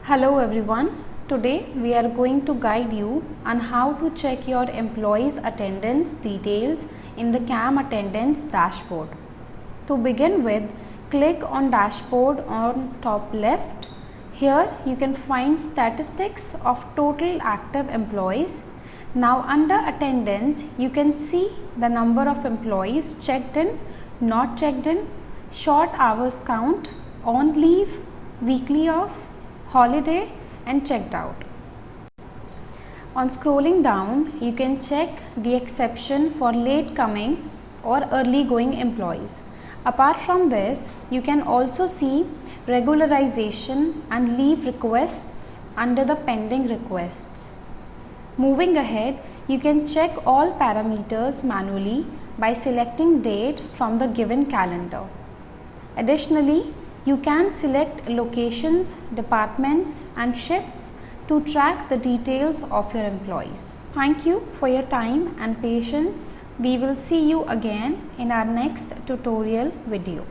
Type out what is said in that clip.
Hello everyone, today we are going to guide you on how to check your employees' attendance details in the CamAttendance dashboard. To begin with, click on dashboard on top left. Here you can find statistics of total active employees. Now under attendance, you can see the number of employees checked in, not checked in, short hours count, on leave, weekly off, holiday and checked out. On scrolling down, you can check the exception for late coming or early going employees. Apart from this, you can also see regularization and leave requests under the pending requests. Moving ahead, you can check all parameters manually by selecting date from the given calendar. Additionally, you can select locations, departments and shifts to track the details of your employees. Thank you for your time and patience. We will see you again in our next tutorial video.